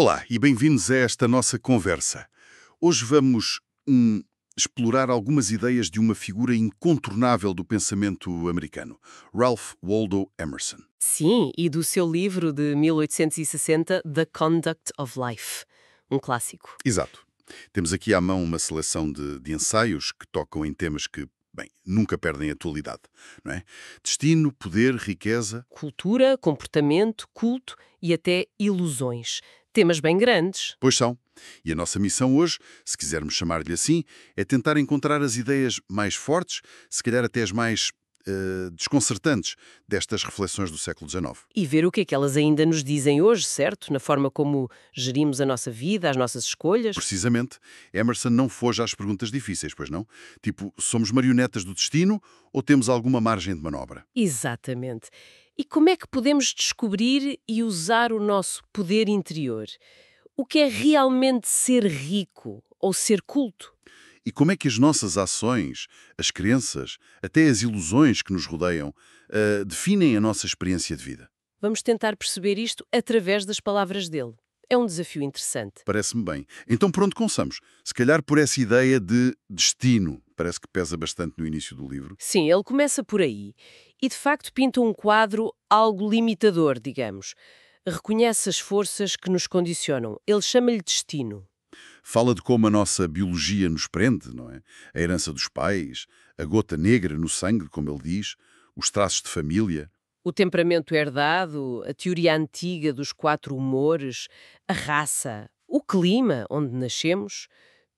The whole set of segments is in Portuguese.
Olá e bem-vindos a esta nossa conversa. Hoje vamos explorar algumas ideias de uma figura incontornável do pensamento americano, Ralph Waldo Emerson. Sim, e do seu livro de 1860, The Conduct of Life, um clássico. Exato. Temos aqui à mão uma seleção de ensaios que tocam em temas que, bem, nunca perdem atualidade, não é? Destino, poder, riqueza. Cultura, comportamento, culto e até ilusões. Temas bem grandes. Pois são. E a nossa missão hoje, se quisermos chamar-lhe assim, é tentar encontrar as ideias mais fortes, se calhar até as mais desconcertantes destas reflexões do século XIX. E ver o que é que elas ainda nos dizem hoje, certo? Na forma como gerimos a nossa vida, as nossas escolhas. Precisamente, Emerson não foge às perguntas difíceis, pois não? Tipo, somos marionetas do destino ou temos alguma margem de manobra? Exatamente. E como é que podemos descobrir e usar o nosso poder interior? O que é realmente ser rico ou ser culto? E como é que as nossas ações, as crenças, até as ilusões que nos rodeiam, definem a nossa experiência de vida? Vamos tentar perceber isto através das palavras dele. É um desafio interessante. Parece-me bem. Então por onde começamos? Se calhar por essa ideia de destino. Parece que pesa bastante no início do livro. Sim, ele começa por aí. E de facto pinta um quadro algo limitador, digamos. Reconhece as forças que nos condicionam. Ele chama-lhe destino. Fala de como a nossa biologia nos prende, não é? A herança dos pais, a gota negra no sangue, como ele diz, os traços de família. O temperamento herdado, a teoria antiga dos 4 humores, a raça, o clima onde nascemos,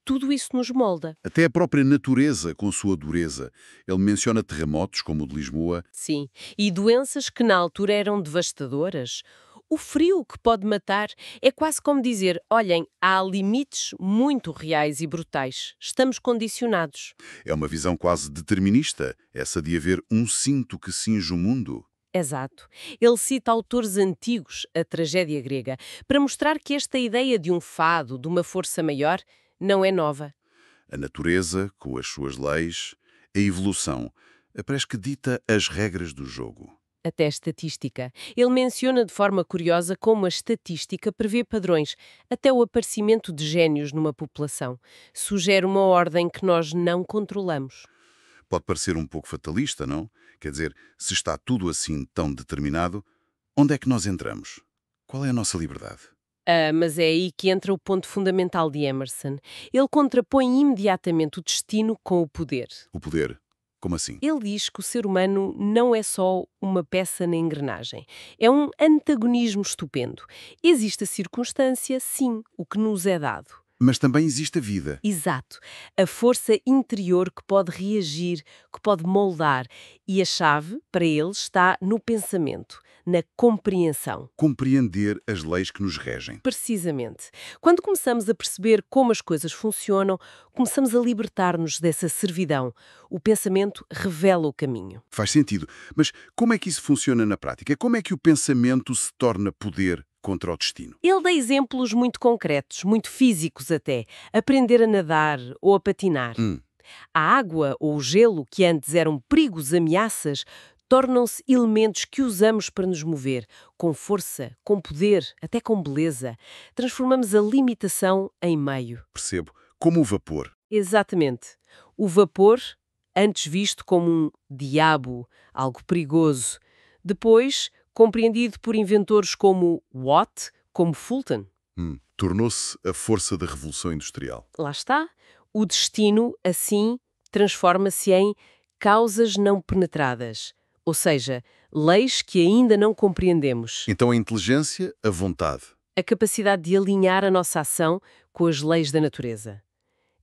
tudo isso nos molda. Até a própria natureza, com sua dureza. Ele menciona terremotos, como o de Lisboa. Sim, e doenças que na altura eram devastadoras. O frio que pode matar é quase como dizer, olhem, há limites muito reais e brutais. Estamos condicionados. É uma visão quase determinista, essa de haver um cinto que cinge o mundo. Exato. Ele cita autores antigos, a tragédia grega, para mostrar que esta ideia de um fado, de uma força maior, não é nova. A natureza, com as suas leis, a evolução, parece que dita as regras do jogo. Até a estatística. Ele menciona de forma curiosa como a estatística prevê padrões, até o aparecimento de génios numa população. Sugere uma ordem que nós não controlamos. Pode parecer um pouco fatalista, não? Quer dizer, se está tudo assim tão determinado, onde é que nós entramos? Qual é a nossa liberdade? Mas é aí que entra o ponto fundamental de Emerson. Ele contrapõe imediatamente o destino com o poder. O poder. Como assim? Ele diz que o ser humano não é só uma peça na engrenagem. É um antagonismo estupendo. Existe a circunstância, sim, o que nos é dado. Mas também existe a vida. Exato. A força interior que pode reagir, que pode moldar. E a chave, para ele, está no pensamento, na compreensão. Compreender as leis que nos regem. Precisamente. Quando começamos a perceber como as coisas funcionam, começamos a libertar-nos dessa servidão. O pensamento revela o caminho. Faz sentido. Mas como é que isso funciona na prática? Como é que o pensamento se torna poder contra o destino? Ele dá exemplos muito concretos, muito físicos até. Aprender a nadar ou a patinar. A água ou o gelo, que antes eram perigos, ameaças, tornam-se elementos que usamos para nos mover, com força, com poder, até com beleza. Transformamos a limitação em meio. Percebo. Como o vapor. Exatamente. O vapor, antes visto como um diabo, algo perigoso. Depois, compreendido por inventores como Watt, como Fulton. Tornou-se a força da Revolução Industrial. Lá está. O destino, assim, transforma-se em causas não penetradas. Ou seja, leis que ainda não compreendemos. Então a inteligência, a vontade. A capacidade de alinhar a nossa ação com as leis da natureza.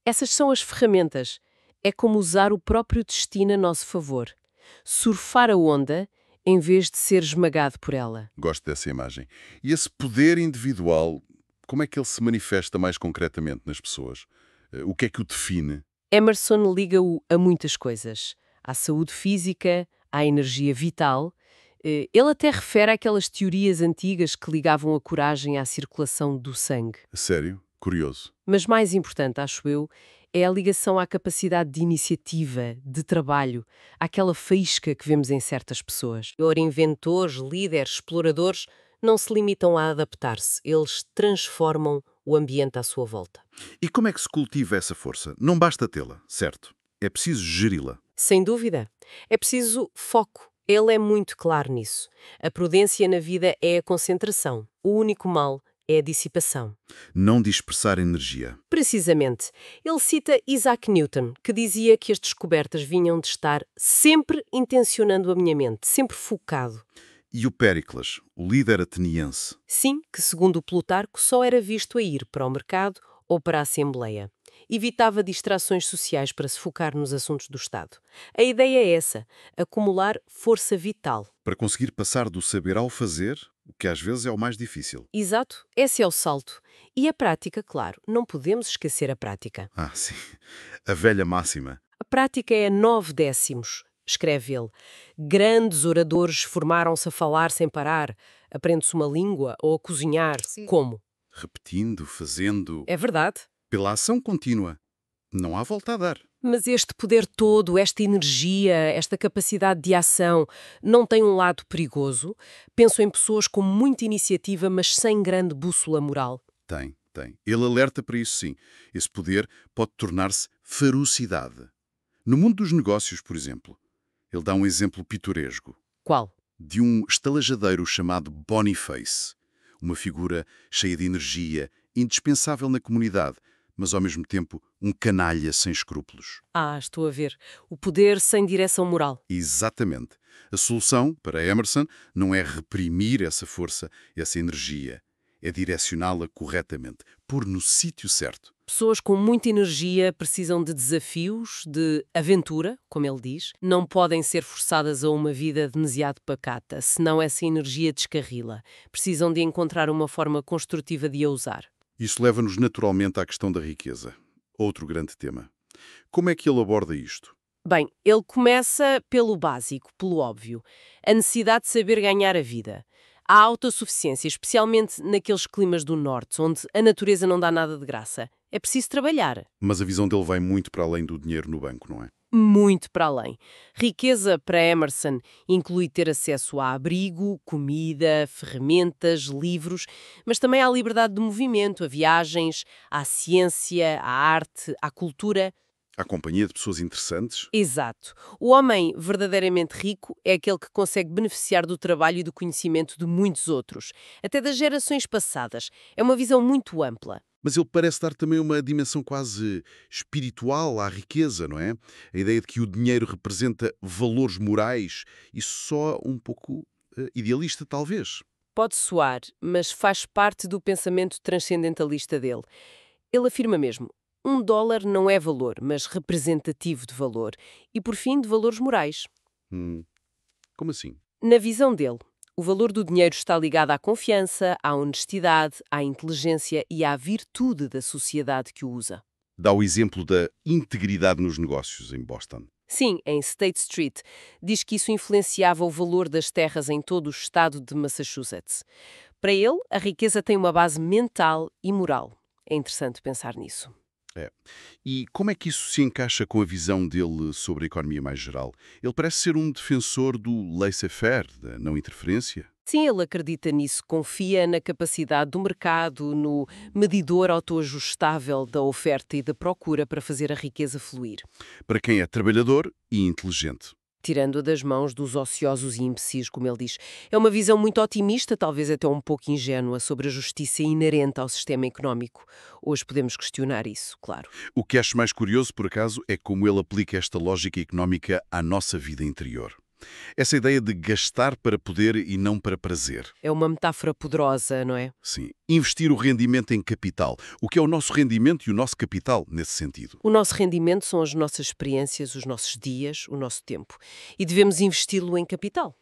Essas são as ferramentas. É como usar o próprio destino a nosso favor. Surfar a onda em vez de ser esmagado por ela. Gosto dessa imagem. E esse poder individual, como é que ele se manifesta mais concretamente nas pessoas? O que é que o define? Emerson liga-o a muitas coisas. À saúde física, à energia vital. Ele até refere àquelas teorias antigas que ligavam a coragem à circulação do sangue. Sério? Curioso. Mas mais importante, acho eu, é a ligação à capacidade de iniciativa, de trabalho, àquela faísca que vemos em certas pessoas. Inventores, líderes, exploradores, Não se limitam a adaptar-se, eles transformam o ambiente à sua volta. E como é que se cultiva essa força? Não basta tê-la, certo? É preciso geri-la. Sem dúvida. É preciso foco. Ele é muito claro nisso. A prudência na vida é a concentração. O único mal é a dissipação. Não dispersar energia. Precisamente. Ele cita Isaac Newton, que dizia que as descobertas vinham de estar sempre intencionando a minha mente, sempre focado. E o Péricles, o líder ateniense? Sim, que segundo Plutarco só era visto a ir para o mercado ou para a Assembleia. Evitava distrações sociais para se focar nos assuntos do Estado. A ideia é essa, acumular força vital. Para conseguir passar do saber ao fazer, o que às vezes é o mais difícil. Exato, esse é o salto. E a prática, claro, não podemos esquecer a prática. Ah, sim. A velha máxima. A prática é 9/10, escreve ele. Grandes oradores formaram-se a falar sem parar. Aprende-se uma língua ou a cozinhar. Sim. Como? Repetindo, fazendo, É verdade. pela ação contínua. Não há volta a dar. Mas este poder todo, esta energia, esta capacidade de ação, não tem um lado perigoso? Penso em pessoas com muita iniciativa, mas sem grande bússola moral. Tem, tem. Ele alerta para isso, sim. Esse poder pode tornar-se ferocidade. No mundo dos negócios, por exemplo, ele dá um exemplo pitoresco Qual? de um estalajadeiro chamado Boniface, uma figura cheia de energia, indispensável na comunidade, mas ao mesmo tempo um canalha sem escrúpulos. Estou a ver. O poder sem direção moral. Exatamente. A solução, para Emerson, não é reprimir essa força, essa energia. É direcioná-la corretamente, pôr no sítio certo. Pessoas com muita energia precisam de desafios, de aventura, como ele diz. Não podem ser forçadas a uma vida demasiado pacata, senão essa energia descarrila. Precisam de encontrar uma forma construtiva de a usar. Isso leva-nos naturalmente à questão da riqueza. Outro grande tema. Como é que ele aborda isto? Bem, ele começa pelo básico, pelo óbvio. A necessidade de saber ganhar a vida. A autossuficiência, especialmente naqueles climas do norte, onde a natureza não dá nada de graça. É preciso trabalhar. Mas a visão dele vai muito para além do dinheiro no banco, não é? Muito para além. Riqueza, para Emerson, inclui ter acesso a abrigo, comida, ferramentas, livros, mas também à liberdade de movimento, a viagens, à ciência, à arte, à cultura. A companhia de pessoas interessantes? Exato. O homem verdadeiramente rico é aquele que consegue beneficiar do trabalho e do conhecimento de muitos outros, até das gerações passadas. É uma visão muito ampla. Mas ele parece dar também uma dimensão quase espiritual à riqueza, não é? A ideia de que o dinheiro representa valores morais e só um pouco idealista, talvez. Pode soar, mas faz parte do pensamento transcendentalista dele. Ele afirma mesmo: $1 não é valor, mas representativo de valor e, por fim, de valores morais. Como assim? Na visão dele, o valor do dinheiro está ligado à confiança, à honestidade, à inteligência e à virtude da sociedade que o usa. Dá o exemplo da integridade nos negócios em Boston. Sim, em State Street, diz que isso influenciava o valor das terras em todo o estado de Massachusetts. Para ele, a riqueza tem uma base mental e moral. É interessante pensar nisso. É. E como é que isso se encaixa com a visão dele sobre a economia mais geral? Ele parece ser um defensor do laissez-faire, da não interferência. Sim, ele acredita nisso, confia na capacidade do mercado, no medidor autoajustável da oferta e da procura para fazer a riqueza fluir, Para quem é trabalhador e inteligente. tirando-a das mãos dos ociosos e imbecis, como ele diz. É uma visão muito otimista, talvez até um pouco ingênua, sobre a justiça inerente ao sistema económico. Hoje podemos questionar isso, claro. O que acho mais curioso, por acaso, é como ele aplica esta lógica económica à nossa vida interior. Essa ideia de gastar para poder e não para prazer. É uma metáfora poderosa, não é? Sim. Investir o rendimento em capital. O que é o nosso rendimento e o nosso capital nesse sentido? O nosso rendimento são as nossas experiências, os nossos dias, o nosso tempo. E devemos investi-lo em capital.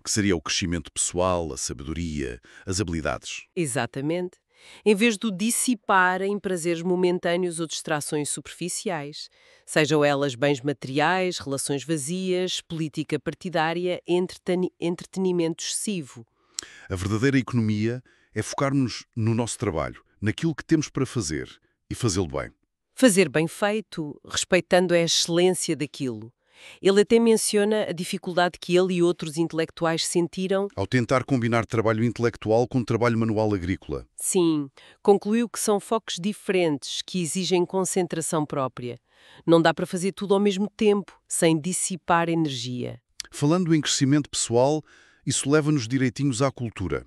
Que seria o crescimento pessoal, a sabedoria, as habilidades. Exatamente. Em vez de o dissipar em prazeres momentâneos ou distrações superficiais, sejam elas bens materiais, relações vazias, política partidária, entretenimento excessivo. A verdadeira economia é focar-nos no nosso trabalho, naquilo que temos para fazer e fazê-lo bem. Fazer bem feito, respeitando a excelência daquilo. Ele até menciona a dificuldade que ele e outros intelectuais sentiram. Ao tentar combinar trabalho intelectual com trabalho manual agrícola. Sim, concluiu que são focos diferentes que exigem concentração própria. Não dá para fazer tudo ao mesmo tempo, sem dissipar energia. Falando em crescimento pessoal, isso leva-nos direitinhos à cultura.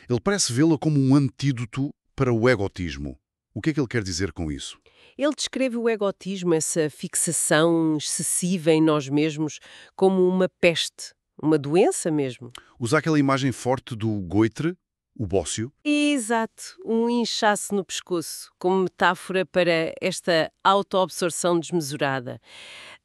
Ele parece vê-la como um antídoto para o egotismo. O que é que ele quer dizer com isso? Ele descreve o egotismo, essa fixação excessiva em nós mesmos, como uma peste, uma doença mesmo. Usa aquela imagem forte do goitre, o bócio. Exato, um inchaço no pescoço, como metáfora para esta autoabsorção desmesurada.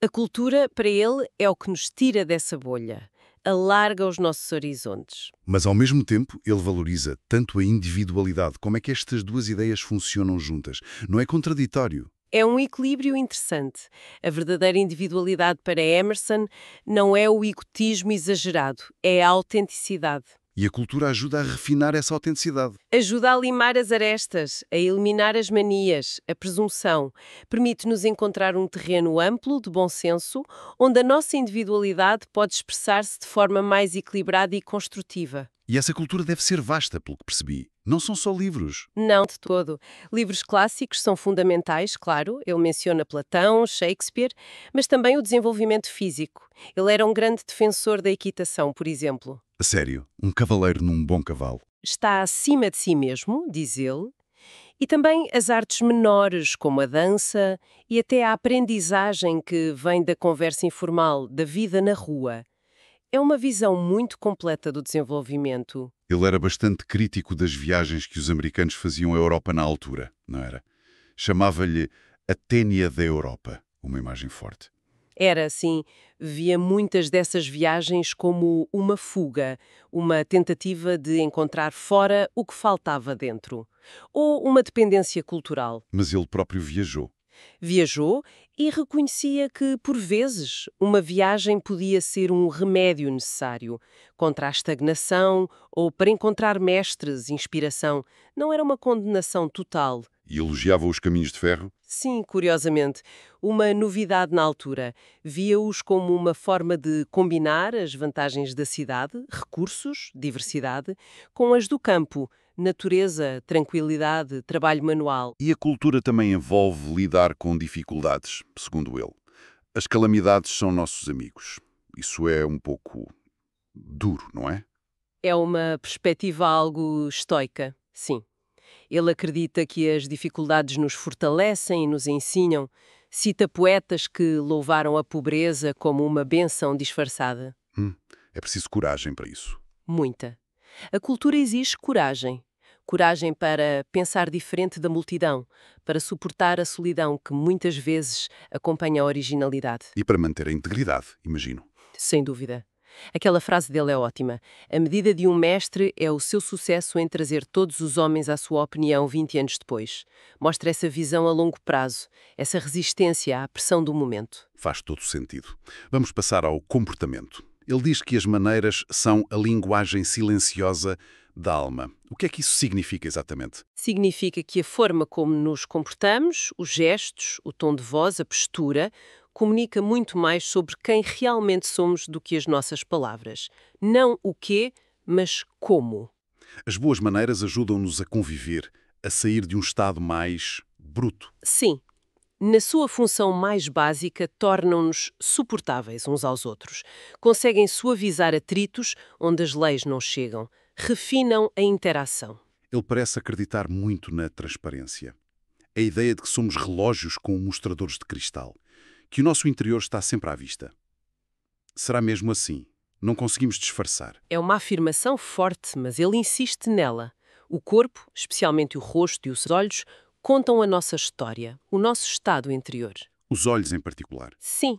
A cultura, para ele, é o que nos tira dessa bolha, alarga os nossos horizontes. Mas, ao mesmo tempo, ele valoriza tanto a individualidade. Como é que estas duas ideias funcionam juntas? Não é contraditório? É um equilíbrio interessante. A verdadeira individualidade para Emerson não é o egotismo exagerado, é a autenticidade. E a cultura ajuda a refinar essa autenticidade. Ajuda a limar as arestas, a eliminar as manias, a presunção. Permite-nos encontrar um terreno amplo, de bom senso, onde a nossa individualidade pode expressar-se de forma mais equilibrada e construtiva. E essa cultura deve ser vasta, pelo que percebi. Não são só livros. Não de todo. Livros clássicos são fundamentais, claro. Ele menciona Platão, Shakespeare, mas também o desenvolvimento físico. Ele era um grande defensor da equitação, por exemplo. A sério, um cavaleiro num bom cavalo. Está acima de si mesmo, diz ele, e também as artes menores, como a dança e até a aprendizagem que vem da conversa informal, da vida na rua. É uma visão muito completa do desenvolvimento. Ele era bastante crítico das viagens que os americanos faziam à Europa na altura, não era? Chamava-lhe a Tênia da Europa, uma imagem forte. Era assim, via muitas dessas viagens como uma fuga, uma tentativa de encontrar fora o que faltava dentro, ou uma dependência cultural. Mas ele próprio viajou. Viajou e reconhecia que, por vezes, uma viagem podia ser um remédio necessário contra a estagnação ou para encontrar mestres, inspiração. Não era uma condenação total. E elogiava os caminhos de ferro? Sim, curiosamente, uma novidade na altura. Via-os como uma forma de combinar as vantagens da cidade, recursos, diversidade, com as do campo, natureza, tranquilidade, trabalho manual. E a cultura também envolve lidar com dificuldades, segundo ele. As calamidades são nossos amigos. Isso é um pouco duro, não é? É uma perspectiva algo estoica, sim. Ele acredita que as dificuldades nos fortalecem e nos ensinam. Cita poetas que louvaram a pobreza como uma bênção disfarçada. É preciso coragem para isso. Muita. A cultura exige coragem. Coragem para pensar diferente da multidão, para suportar a solidão que muitas vezes acompanha a originalidade. E para manter a integridade, imagino. Sem dúvida. Aquela frase dele é ótima. A medida de um mestre é o seu sucesso em trazer todos os homens à sua opinião 20 anos depois. Mostra essa visão a longo prazo, essa resistência à pressão do momento. Faz todo sentido. Vamos passar ao comportamento. Ele diz que as maneiras são a linguagem silenciosa da alma. O que é que isso significa exatamente? Significa que a forma como nos comportamos, os gestos, o tom de voz, a postura, comunica muito mais sobre quem realmente somos do que as nossas palavras. Não o quê, mas como. As boas maneiras ajudam-nos a conviver, a sair de um estado mais bruto. Sim. Na sua função mais básica, tornam-nos suportáveis uns aos outros. Conseguem suavizar atritos onde as leis não chegam. Refinam a interação. Ele parece acreditar muito na transparência. A ideia de que somos relógios com mostradores de cristal. Que o nosso interior está sempre à vista. Será mesmo assim? Não conseguimos disfarçar. É uma afirmação forte, mas ele insiste nela. O corpo, especialmente o rosto e os olhos, contam a nossa história, o nosso estado interior. Os olhos em particular. Sim.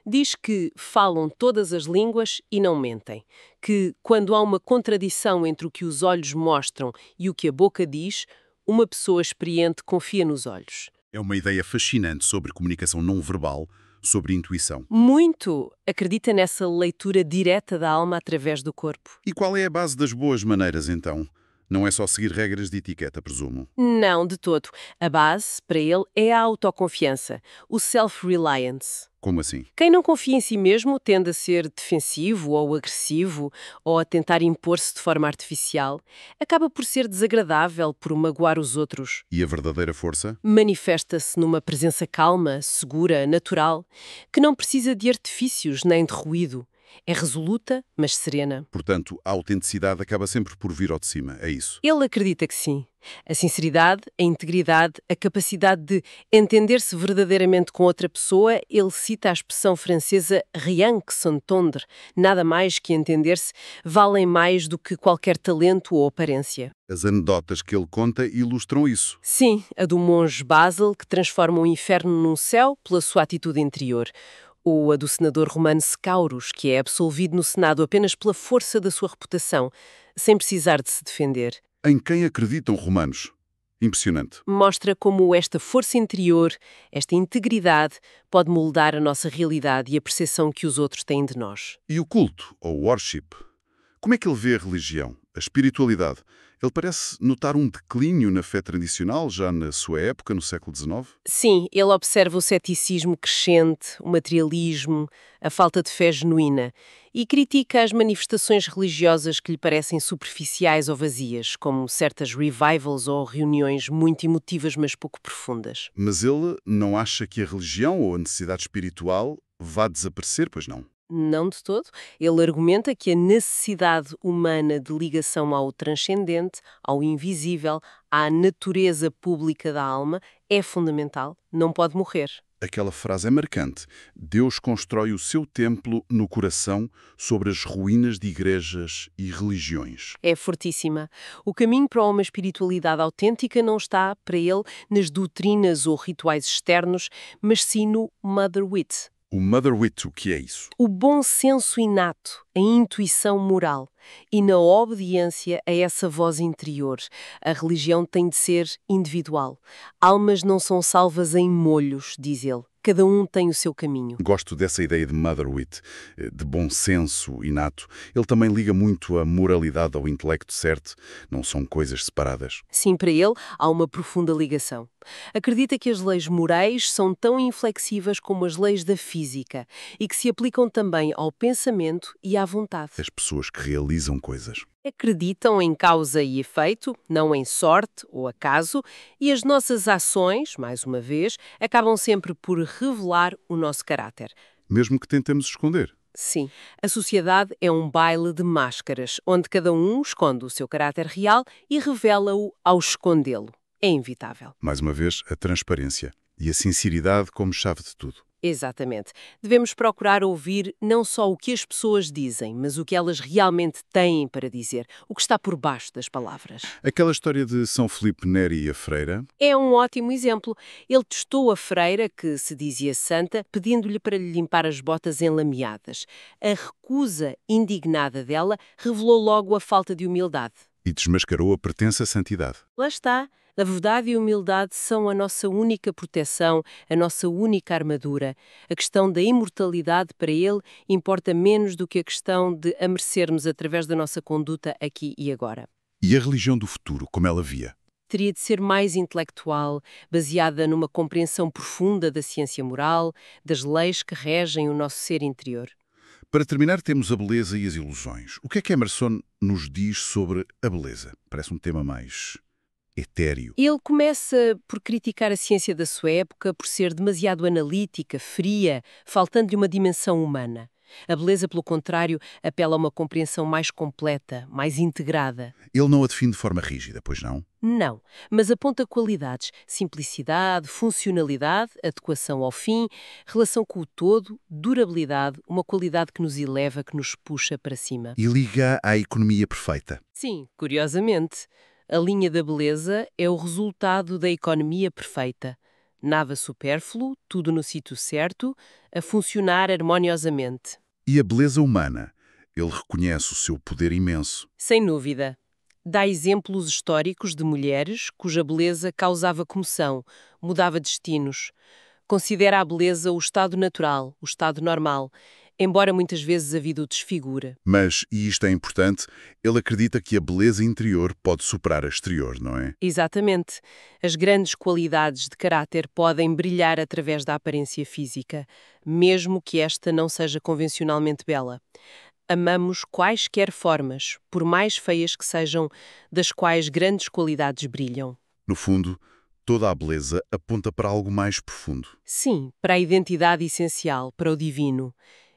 Diz que falam todas as línguas e não mentem. Que, quando há uma contradição entre o que os olhos mostram e o que a boca diz, uma pessoa experiente confia nos olhos. É uma ideia fascinante sobre comunicação não verbal, sobre intuição. Muito! Acredita nessa leitura direta da alma através do corpo. E qual é a base das boas maneiras, então? Não é só seguir regras de etiqueta, presumo. Não, de todo. A base, para ele, é a autoconfiança, o self-reliance. Como assim? Quem não confia em si mesmo tende a ser defensivo ou agressivo ou a tentar impor-se de forma artificial. Acaba por ser desagradável, por magoar os outros. E a verdadeira força? Manifesta-se numa presença calma, segura, natural, que não precisa de artifícios nem de ruído. É resoluta, mas serena. Portanto, a autenticidade acaba sempre por vir ao de cima, é isso? Ele acredita que sim. A sinceridade, a integridade, a capacidade de entender-se verdadeiramente com outra pessoa, ele cita a expressão francesa rien que s'entendre, nada mais que entender-se, valem mais do que qualquer talento ou aparência. As anedotas que ele conta ilustram isso. Sim, a do monge Basil, que transforma o inferno num céu pela sua atitude interior. Ou a do senador romano Scaurus, que é absolvido no Senado apenas pela força da sua reputação, sem precisar de se defender. Em quem acreditam romanos? Impressionante. Mostra como esta força interior, esta integridade, pode moldar a nossa realidade e a percepção que os outros têm de nós. E o culto, ou worship? Como é que ele vê a religião, a espiritualidade? Ele parece notar um declínio na fé tradicional, já na sua época, no século XIX? Sim, ele observa o ceticismo crescente, o materialismo, a falta de fé genuína e critica as manifestações religiosas que lhe parecem superficiais ou vazias, como certas revivals ou reuniões muito emotivas, mas pouco profundas. Mas ele não acha que a religião ou a necessidade espiritual vá desaparecer, pois não? Não de todo. Ele argumenta que a necessidade humana de ligação ao transcendente, ao invisível, à natureza pública da alma é fundamental, não pode morrer. Aquela frase é marcante. Deus constrói o seu templo no coração sobre as ruínas de igrejas e religiões. É fortíssima. O caminho para uma espiritualidade autêntica não está, para ele, nas doutrinas ou rituais externos, mas sim no Mother Wit. O Mother Wit, o que é isso? O bom senso inato, a intuição moral e na obediência a essa voz interior. A religião tem de ser individual. Almas não são salvas em molhos, diz ele. Cada um tem o seu caminho. Gosto dessa ideia de Mother Wit, de bom senso inato. Ele também liga muito a moralidade ao intelecto certo. Não são coisas separadas. Sim, para ele, há uma profunda ligação. Acredita que as leis morais são tão inflexíveis como as leis da física e que se aplicam também ao pensamento e à vontade. As pessoas que realizam coisas. Acreditam em causa e efeito, não em sorte ou acaso, e as nossas ações, mais uma vez, acabam sempre por revelar o nosso caráter. Mesmo que tentemos esconder. Sim, a sociedade é um baile de máscaras, onde cada um esconde o seu caráter real e revela-o ao escondê-lo. É inevitável. Mais uma vez, a transparência e a sinceridade como chave de tudo. Exatamente. Devemos procurar ouvir não só o que as pessoas dizem, mas o que elas realmente têm para dizer, o que está por baixo das palavras. Aquela história de São Filipe Neri e a freira. É um ótimo exemplo. Ele testou a freira, que se dizia santa, pedindo-lhe para lhe limpar as botas enlameadas. A recusa indignada dela revelou logo a falta de humildade. E desmascarou a pretensa santidade. Lá está. A verdade e a humildade são a nossa única proteção, a nossa única armadura. A questão da imortalidade, para ele, importa menos do que a questão de a merecermos através da nossa conduta aqui e agora. E a religião do futuro, como ela via? Teria de ser mais intelectual, baseada numa compreensão profunda da ciência moral, das leis que regem o nosso ser interior. Para terminar, temos a beleza e as ilusões. O que é Emerson nos diz sobre a beleza? Parece um tema mais etéreo. Ele começa por criticar a ciência da sua época por ser demasiado analítica, fria, faltando-lhe uma dimensão humana. A beleza, pelo contrário, apela a uma compreensão mais completa, mais integrada. Ele não a define de forma rígida, pois não? Não, mas aponta qualidades, simplicidade, funcionalidade, adequação ao fim, relação com o todo, durabilidade, uma qualidade que nos eleva, que nos puxa para cima. E liga à economia perfeita. Sim, curiosamente. A linha da beleza é o resultado da economia perfeita. Nada supérfluo, tudo no sítio certo, a funcionar harmoniosamente. E a beleza humana? Ele reconhece o seu poder imenso. Sem dúvida. Dá exemplos históricos de mulheres cuja beleza causava comoção, mudava destinos. Considera a beleza o estado natural, o estado normal. embora muitas vezes a vida o desfigure. Mas, e isto é importante, ele acredita que a beleza interior pode superar a exterior, não é? Exatamente. As grandes qualidades de caráter podem brilhar através da aparência física, mesmo que esta não seja convencionalmente bela. Amamos quaisquer formas, por mais feias que sejam, das quais grandes qualidades brilham. No fundo, toda a beleza aponta para algo mais profundo. Sim, para a identidade essencial, para o divino.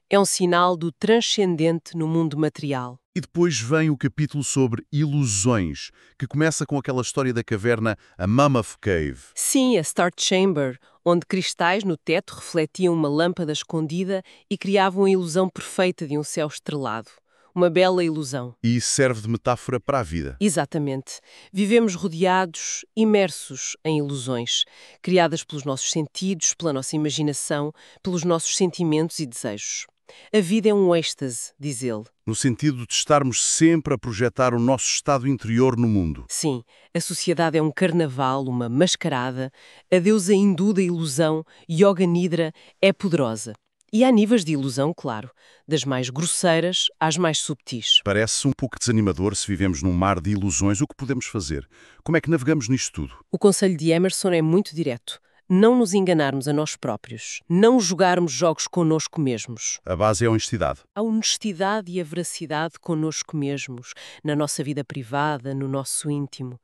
É um sinal do transcendente no mundo material. E depois vem o capítulo sobre ilusões, que começa com aquela história da caverna, a Mammoth Cave. Sim, a Star Chamber, onde cristais no teto refletiam uma lâmpada escondida e criavam a ilusão perfeita de um céu estrelado. Uma bela ilusão. E isso serve de metáfora para a vida. Exatamente. Vivemos rodeados, imersos em ilusões, criadas pelos nossos sentidos, pela nossa imaginação, pelos nossos sentimentos e desejos. A vida é um êxtase, diz ele. No sentido de estarmos sempre a projetar o nosso estado interior no mundo. Sim, a sociedade é um carnaval, uma mascarada. A deusa hindu da ilusão, Yoga Nidra, é poderosa. E há níveis de ilusão, claro, das mais grosseiras às mais subtis. Parece um pouco desanimador se vivemos num mar de ilusões. O que podemos fazer? Como é que navegamos nisto tudo? O conselho de Emerson é muito direto. Não nos enganarmos a nós próprios. Não jogarmos jogos connosco mesmos. A base é a honestidade. A honestidade e a veracidade connosco mesmos, na nossa vida privada, no nosso íntimo.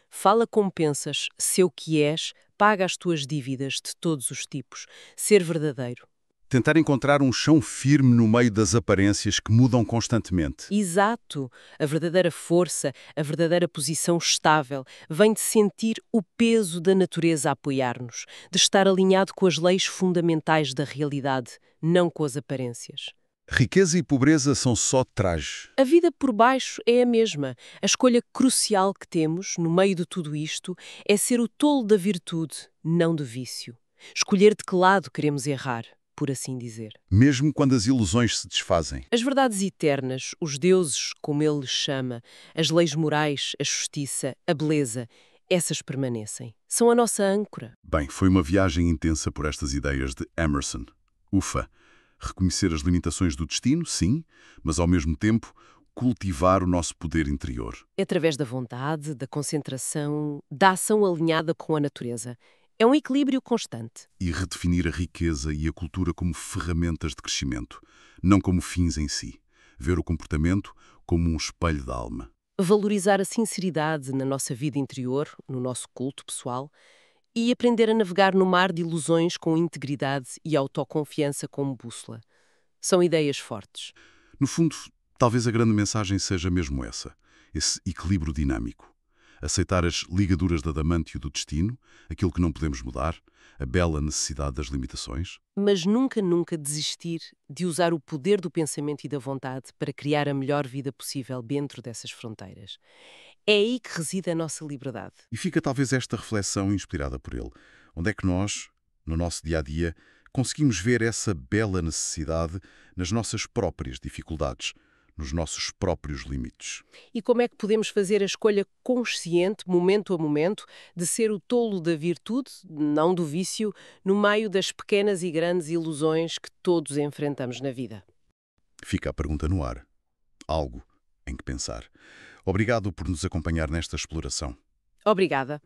Fala como pensas, sei o que és, paga as tuas dívidas de todos os tipos. Ser verdadeiro. Tentar encontrar um chão firme no meio das aparências que mudam constantemente. Exato. A verdadeira força, a verdadeira posição estável, vem de sentir o peso da natureza a apoiar-nos, de estar alinhado com as leis fundamentais da realidade, não com as aparências. Riqueza e pobreza são só traje. A vida por baixo é a mesma. A escolha crucial que temos, no meio de tudo isto, é ser o tolo da virtude, não do vício. Escolher de que lado queremos errar, por assim dizer. Mesmo quando as ilusões se desfazem. As verdades eternas, os deuses, como ele lhes chama, as leis morais, a justiça, a beleza, essas permanecem. São a nossa âncora. Bem, foi uma viagem intensa por estas ideias de Emerson. Ufa! Reconhecer as limitações do destino, sim, mas ao mesmo tempo cultivar o nosso poder interior. É através da vontade, da concentração, da ação alinhada com a natureza. É um equilíbrio constante. E redefinir a riqueza e a cultura como ferramentas de crescimento, não como fins em si. Ver o comportamento como um espelho da alma. Valorizar a sinceridade na nossa vida interior, no nosso culto pessoal, e aprender a navegar no mar de ilusões com integridade e autoconfiança como bússola. São ideias fortes. No fundo, talvez a grande mensagem seja mesmo essa, esse equilíbrio dinâmico. Aceitar as ligaduras da adamantio do destino, aquilo que não podemos mudar, a bela necessidade das limitações. Mas nunca, nunca desistir de usar o poder do pensamento e da vontade para criar a melhor vida possível dentro dessas fronteiras. É aí que reside a nossa liberdade. E fica talvez esta reflexão inspirada por ele. Onde é que nós, no nosso dia-a-dia, conseguimos ver essa bela necessidade nas nossas próprias dificuldades, nos nossos próprios limites? E como é que podemos fazer a escolha consciente, momento a momento, de ser o tolo da virtude, não do vício, no meio das pequenas e grandes ilusões que todos enfrentamos na vida? Fica a pergunta no ar. Algo em que pensar. Obrigado por nos acompanhar nesta exploração. Obrigada.